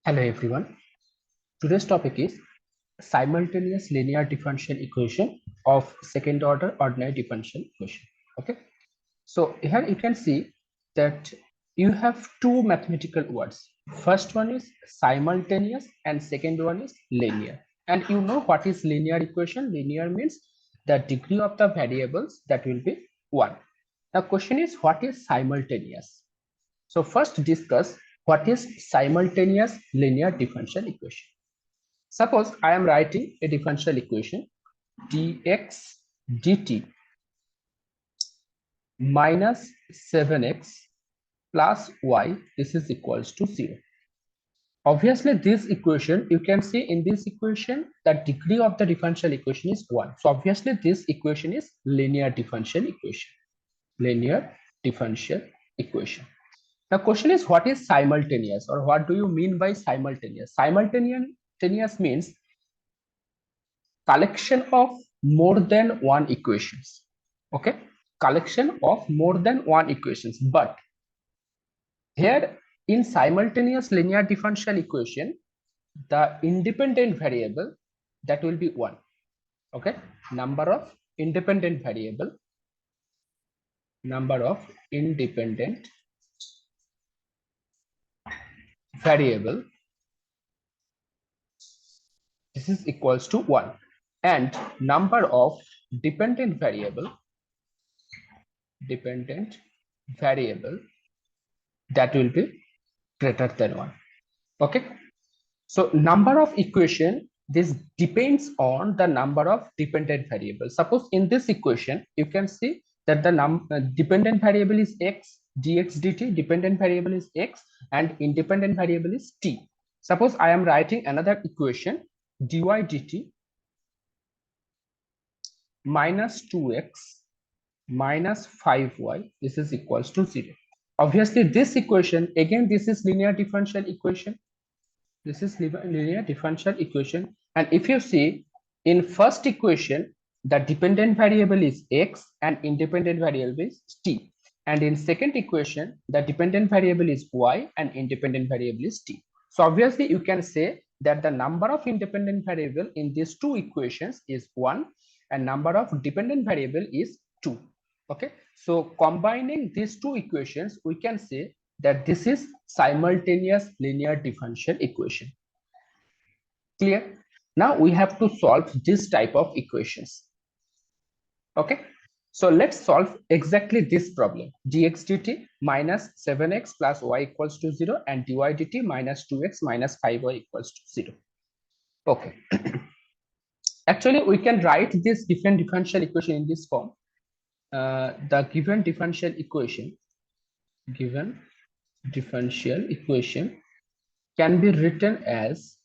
Hello everyone. Today's topic is simultaneous linear differential equation of second order ordinary differential equation. Okay. So here you can see that you have two mathematical words. First one is simultaneous and second one is linear. And you know what is linear equation? Linear means the degree of the variables that will be 1. Now question is what is simultaneous? So first discuss what is simultaneous linear differential equation. Suppose I am writing a differential equation dx dt minus 7x plus y, this is equals to 0. Obviously, this equation, you can see in this equation, the degree of the differential equation is 1. So obviously, this equation is linear differential equation. Linear differential equation. The question is what is simultaneous or what do you mean by simultaneous? Simultaneous means collection of more than one equations. Okay, collection of more than one equations. But here in simultaneous linear differential equation, the independent variable that will be 1. Okay, number of independent variable this is equals to 1, and number of dependent variable that will be greater than 1. Okay, so number of equation, this depends on the number of dependent variables. Suppose in this equation you can see that the dependent variable is x, dx dt, dependent variable is x, and independent variable is t. Suppose I am writing another equation dy dt minus 2x minus 5y, this is equals to 0. Obviously this equation, again this is linear differential equation. This is linear differential equation, and if you see in first equation the dependent variable is x and independent variable is t, and in second equation the dependent variable is y and independent variable is t. So obviously you can say that the number of independent variable in these two equations is 1 and number of dependent variable is 2. Okay, so combining these two equations we can say that this is simultaneous linear differential equation. Clear? Now we have to solve this type of equations. Okay, so let's solve exactly this problem. Dx dt minus 7x plus y equals to 0 and dy dt minus 2x minus 5y equals to 0. Okay, actually we can write this different differential equation in this form. The given differential equation can be written as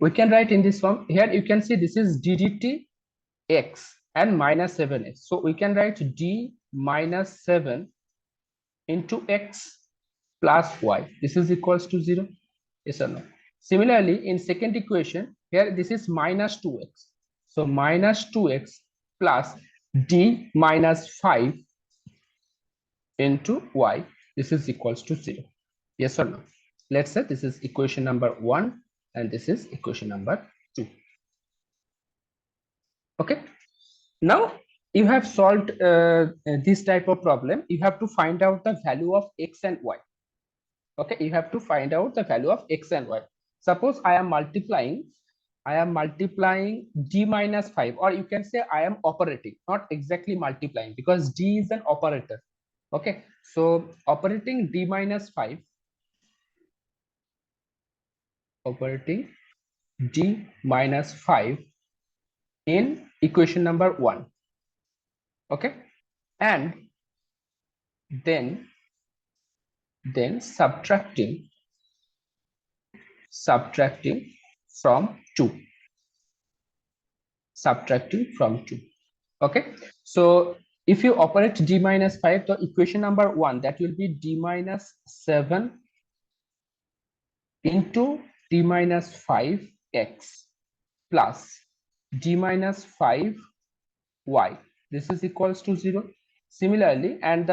we can write in this form. Here you can see this is d dt x and minus 7x, so we can write d minus 7 into x plus y, this is equals to 0. Yes or no? Similarly in second equation, here this is minus 2x, so minus 2x plus d minus 5 into y, this is equals to 0. Yes or no? Let's say this is equation number 1 and this is equation number 2. Okay, now you have solved this type of problem. You have to find out the value of x and y. Okay, you have to find out the value of x and y. Suppose I am multiplying d minus 5, or you can say I am operating, not exactly multiplying because d is an operator. Okay, so operating d minus 5 in equation number 1. Okay, and then subtracting from 2. Okay, so if you operate d minus 5, the equation number 1, that will be d minus 7 into d minus 5x plus d minus 5y, this is equals to 0. Similarly, and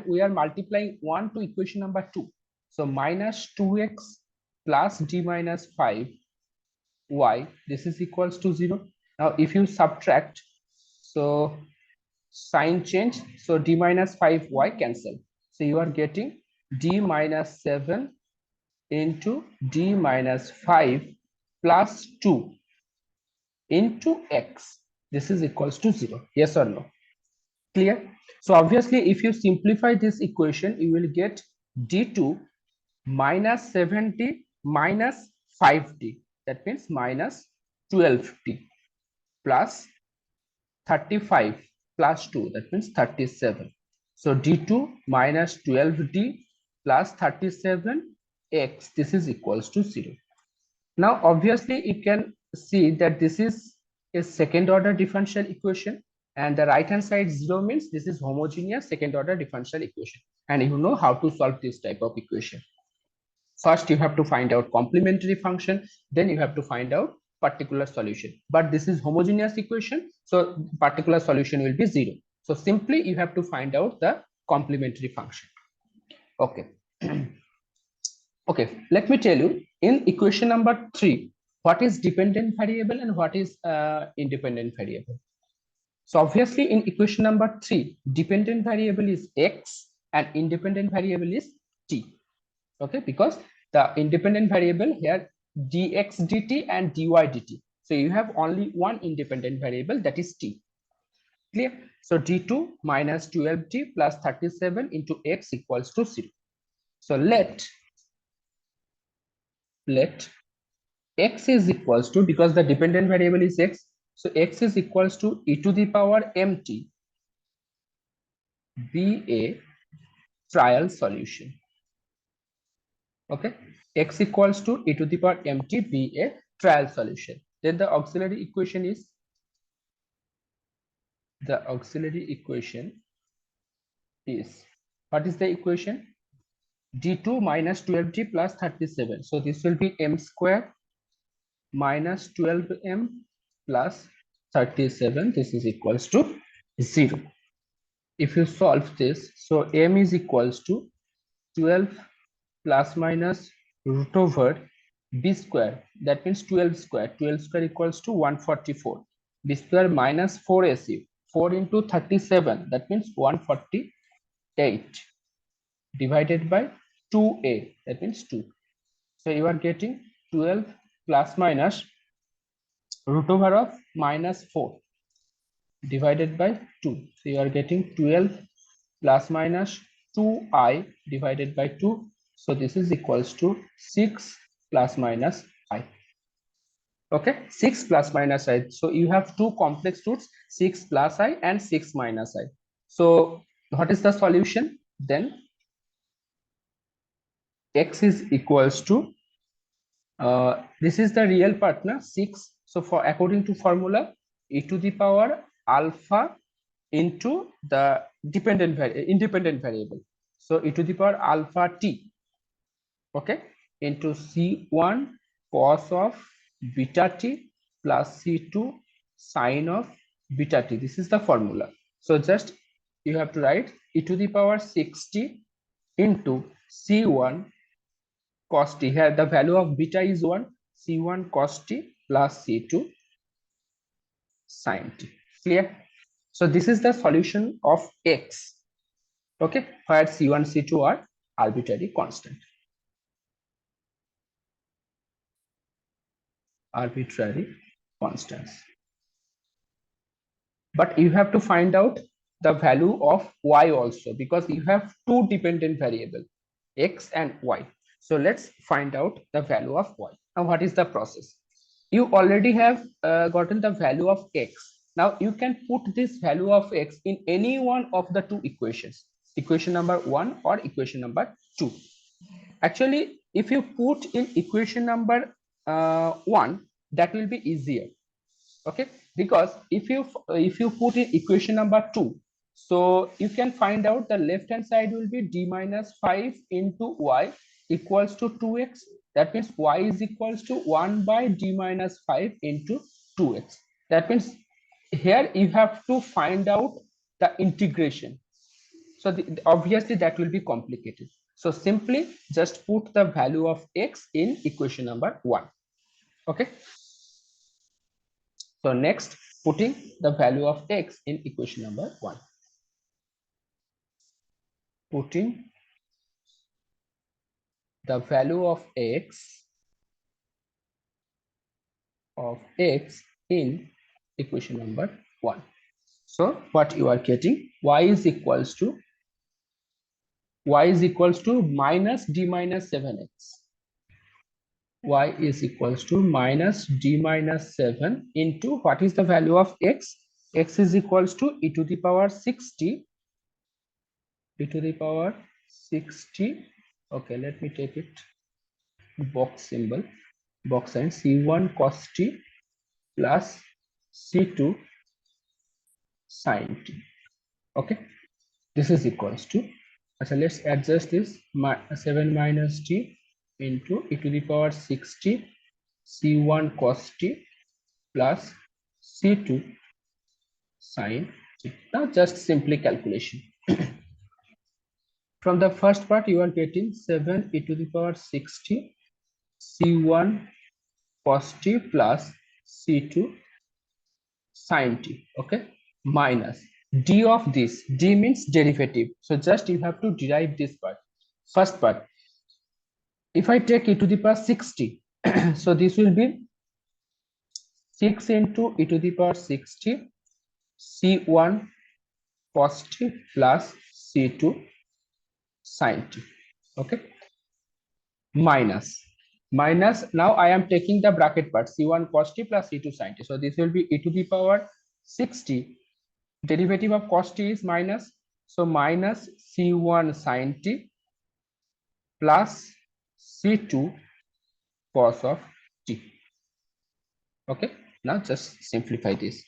we are multiplying 1 to equation number 2. So minus 2x plus d minus 5y, this is equals to 0. Now if you subtract, so sign change, so d minus 5y cancel. So you are getting d minus 7 into d minus 5 plus 2 into x. This is equals to 0. Yes or no? Clear? So obviously, if you simplify this equation, you will get d2 minus 70 minus 5d. That means minus 12d plus 35 plus 2. That means 37. So d2 minus 12d plus 37x. This is equals to 0. Now, obviously, you can see that this is a second order differential equation, and the right hand side 0 means this is homogeneous second order differential equation. And you know how to solve this type of equation. First, you have to find out complementary function, then you have to find out particular solution. But this is homogeneous equation, so particular solution will be 0. So simply you have to find out the complementary function. Okay. Okay, let me tell you, in equation number 3, what is dependent variable and what is independent variable. So obviously in equation number 3, dependent variable is x and independent variable is t. Okay, because the independent variable here dx dt and dy dt. So you have only one independent variable, that is t. Clear? So d2 minus 12t plus 37 into x equals to 0. So let x is equals to, because the dependent variable is x, so x is equals to e to the power mt be a trial solution. Okay, x equals to e to the power mt be a trial solution. Then the auxiliary equation is, what is the equation? d2 minus 12t plus 37. So this will be m square minus 12m plus 37. This is equals to 0. If you solve this, so m is equals to 12 plus minus root over b square, that means 12 square. 12 square equals to 144. b square minus 4ac, 4 into 37, that means 148 divided by 2a, that means 2. So you are getting 12 plus minus root over of minus 4 divided by 2. So you are getting 12 plus minus 2i divided by 2. So this is equals to 6 plus minus I. Okay, 6 plus minus I. So you have two complex roots, 6 plus I and 6 minus I. So what is the solution? Then x is equals to, this is the real part, na, 6. So for according to formula, e to the power alpha into the independent variable. So e to the power alpha t, okay, into c1 cos of beta t plus c2 sine of beta t. This is the formula. So just you have to write e to the power 6t into c1 cos t. Here the value of beta is 1, c1 cos t plus c2 sine t. Clear? So this is the solution of x, okay, where c1 c2 are arbitrary constants. But you have to find out the value of y also, because you have two dependent variables, x and y. So let's find out the value of y. Now what is the process? You already have gotten the value of x. Now you can put this value of x in any one of the two equations, equation number 1 or equation number 2. Actually, if you put in equation number 1, that will be easier. Okay, because if you put in equation number 2, so you can find out the left hand side will be d minus 5 into y equals to 2x. That means y is equals to 1 by d minus 5 into 2x. That means here you have to find out the integration. So obviously that will be complicated. So simply just put the value of x in equation number 1. Okay. So next, putting the value of x in equation number 1. Putting the value of x in equation number 1. So what you are getting, y is equals to minus d minus 7x. Y is equals to minus d minus 7 into what is the value of x? X is equals to e to the power 60. E to the power 60. Okay, let me take it box symbol, box sign, c1 cos t plus c2 sin t. Okay, this is equals to, so let's adjust this, 7 minus t into e to the power 60 c1 cos t plus c2 sin t. Now just simply calculation. From the first part you are getting 7 e to the power 60 c1 cos t plus c2 sin t. Okay, minus d of this, d means derivative, so just you have to derive this part. First part, if I take e to the power 60, so this will be 6 into e to the power 60 c1 cos t plus c2 sin t. Okay, minus now I am taking the bracket part, c1 cos t plus c2 sin t, so this will be e to the power 60, derivative of cos t is minus, so minus c1 sin t plus c2 cos of t. Okay, now just simplify this.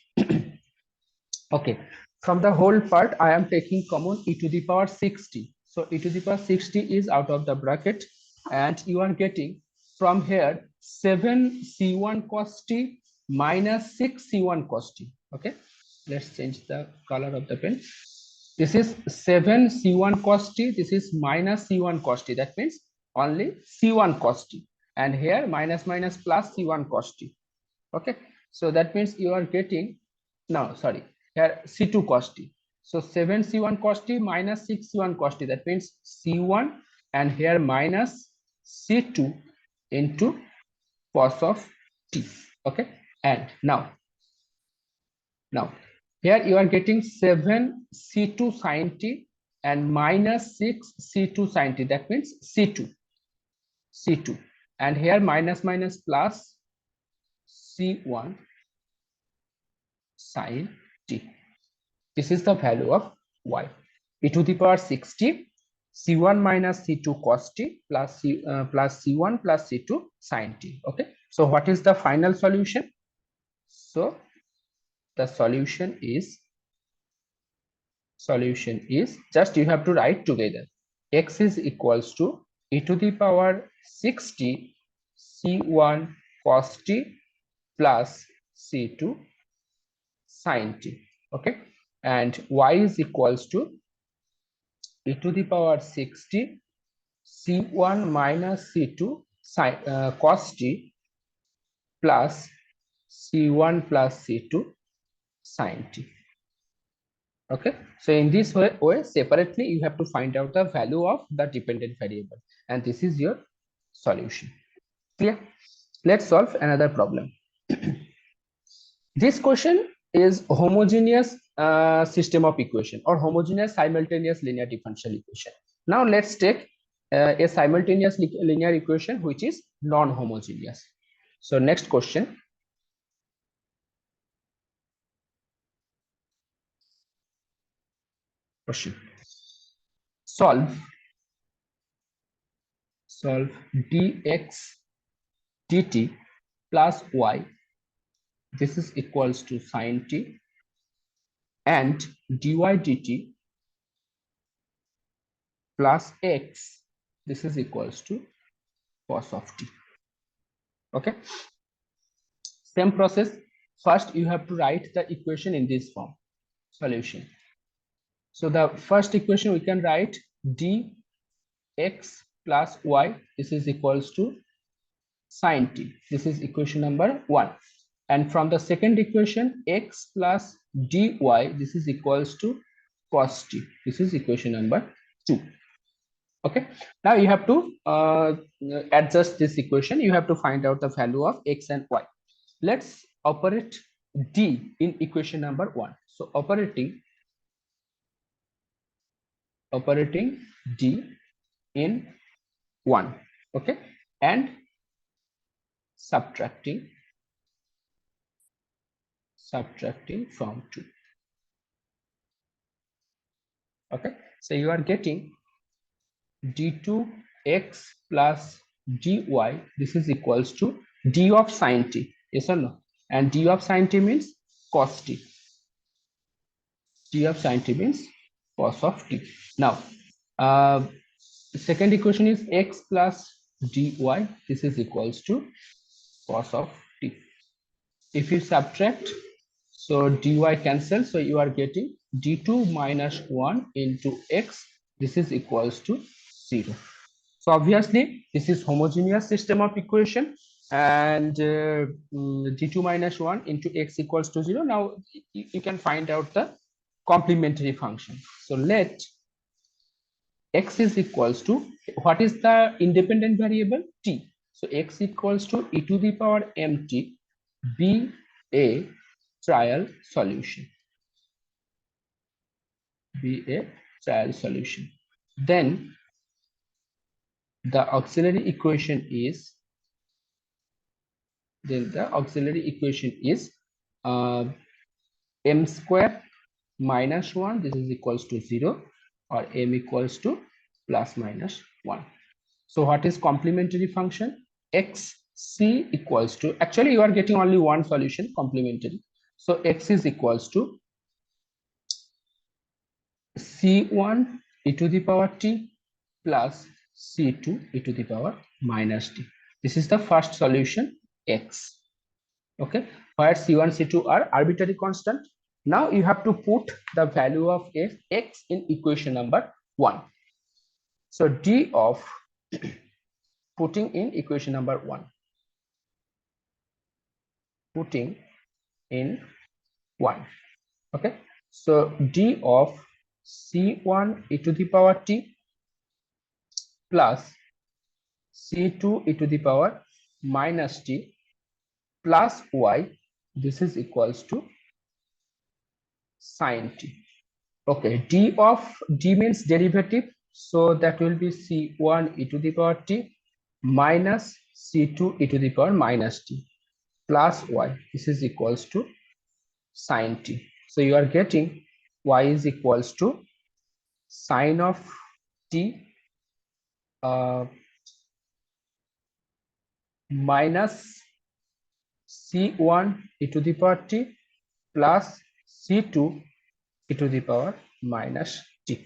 Okay, from the whole part I am taking common e to the power 60, so e to the power 60 is out of the bracket, and you are getting from here 7 c1 cos t minus 6 c1 cos t. Okay, let's change the color of the pen. This is 7 c1 cos t, this is minus c1 cos t, that means only c1 cos t, and here minus minus plus c1 cos t. Okay, so that means you are getting, no sorry, here c2 cos t, so 7 c1 cos t minus 6 c1 cos t, that means c1, and here minus c2 into cos of t. Okay, and now here you are getting 7 c2 sin t and minus 6 c2 sin t, that means c2, and here minus minus plus c1 sin t. This is the value of y, e to the power 60 c1 minus c2 cos t plus plus c1 plus c2 sin t. Okay, so what is the final solution? So the solution is just you have to write together, x is equals to e to the power 60 c1 cos t plus c2 sin t. Okay, and y is equals to e to the power 60 c1 minus c2 sin cos t plus c1 plus c2 sin t. Okay, so in this way separately you have to find out the value of the dependent variable, and this is your solution. Clear? Let's solve another problem. This question is homogeneous system of equation or homogeneous simultaneous linear differential equation. Now let's take a simultaneous linear equation which is non-homogeneous. So next question. Solve dx dt plus y, this is equals to sin t, and dy dt plus x, this is equals to cos of t. Okay, same process. First you have to write the equation in this form, solution. So the first equation we can write dx plus y, this is equals to sine t. This is equation number 1. And from the second equation, x plus dy, this is equals to cos t. This is equation number 2. Okay. Now you have to adjust this equation. You have to find out the value of x and y. Let's operate d in equation number 1. So operating d in 1. Okay. And subtracting from 2. Okay, so you are getting d2x plus dy, this is equals to d of sine t, yes or no? And d of sine t means cos t. D of sine t means cos of t. Now the second equation is x plus dy, this is equals to cos of t. If you subtract, so dy cancel, so you are getting d2 minus 1 into x, this is equals to 0. So obviously this is homogeneous system of equation, and d2 minus 1 into x equals to 0. Now you can find out the complementary function. So let x is equals to, what is the independent variable? T. So x equals to e to the power mt be a trial solution. Then the auxiliary equation is m square minus 1, this is equals to 0, or m equals to plus minus 1. So what is complementary function? xc equals to, actually you are getting only one solution, complementary. So x is equals to c1 e to the power t plus c2 e to the power minus t. This is the first solution, x. Okay, where c1 c2 are arbitrary constant. Now you have to put the value of x in equation number 1. So d of putting in equation number 1, putting in 1. Okay, so d of c1 e to the power t plus c2 e to the power minus t plus y, this is equals to sine t. Okay, d means derivative, so that will be c1 e to the power t minus c2 e to the power minus t plus y, this is equals to sine t. So you are getting y is equals to sine of t minus c1 e to the power t plus c2 e to the power minus t.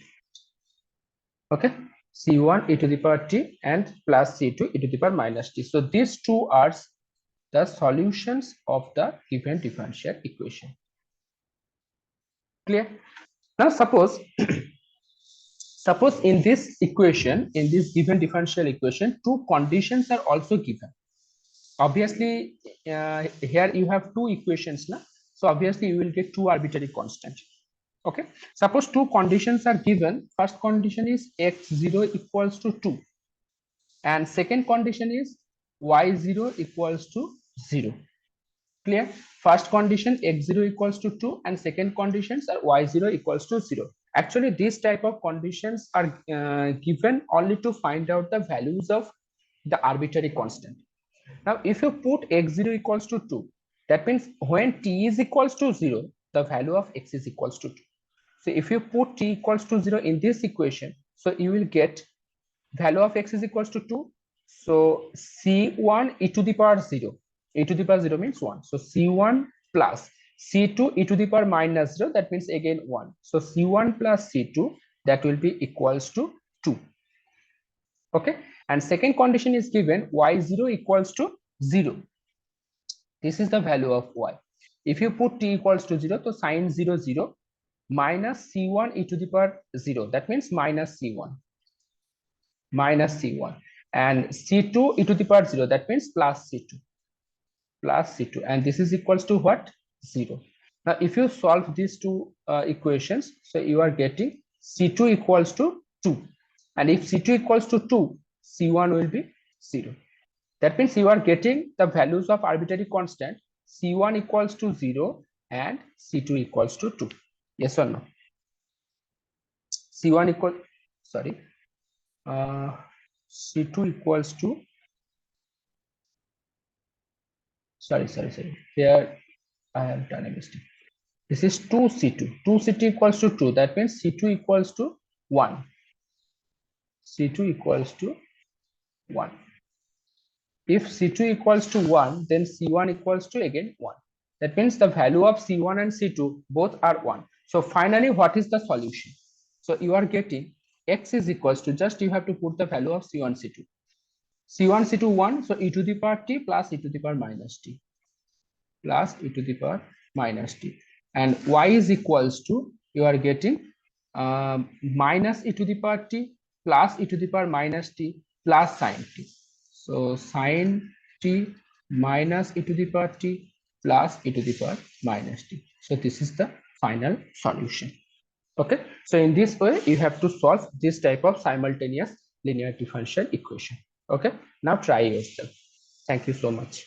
Okay, c1 e to the power t and plus c2 e to the power minus t. So these two are the solutions of the given differential equation. Clear? Now suppose in this equation, in this given differential equation, two conditions are also given. Obviously here you have two equations now, so obviously you will get two arbitrary constants. Okay, suppose two conditions are given. First condition is x0 equals to 2, and second condition is y0 equals to 0. Clear? First condition x0 equals to 2, and second conditions are y0 equals to 0. Actually these type of conditions are given only to find out the values of the arbitrary constant. Now if you put x0 equals to 2, that means when t is equals to 0, the value of x is equals to 2. So if you put t equals to 0 in this equation, so you will get value of x is equals to 2. So c1 e to the power 0, e to the power 0 means 1. So c1 plus c2 e to the power minus 0, that means again 1. So c1 plus c2, that will be equals to 2. Okay, and second condition is given y0 equals to 0. This is the value of y. If you put t equals to 0, so sine 0 0, minus c1 e to the power 0. That means minus c1. And c2 e to the power 0. That means plus c2. And this is equals to what? 0. Now, if you solve these two equations, so you are getting c2 equals to 2. And if c2 equals to 2, c1 will be 0. That means you are getting the values of arbitrary constant. C1 equals to 0 and C2 equals to 2. Yes or no? C1 equal, sorry, C2 equals to, sorry. Here I have done a mistake. This is 2C2. 2C2 equals to 2. That means C2 equals to 1. C2 equals to 1. If C2 equals to 1, then C1 equals to again 1. That means the value of C1 and C2 both are 1. So finally, what is the solution? So you are getting x is equals to, just you have to put the value of C1, C2. C1, C2, 1. So e to the power t plus e to the power minus t. Plus e to the power minus t. And y is equals to, you are getting minus e to the power t plus e to the power minus t plus sine t. So sine t minus e to the power t plus e to the power minus t. So this is the final solution. Okay. So in this way, you have to solve this type of simultaneous linear differential equation. Okay. Now try yourself. Thank you so much.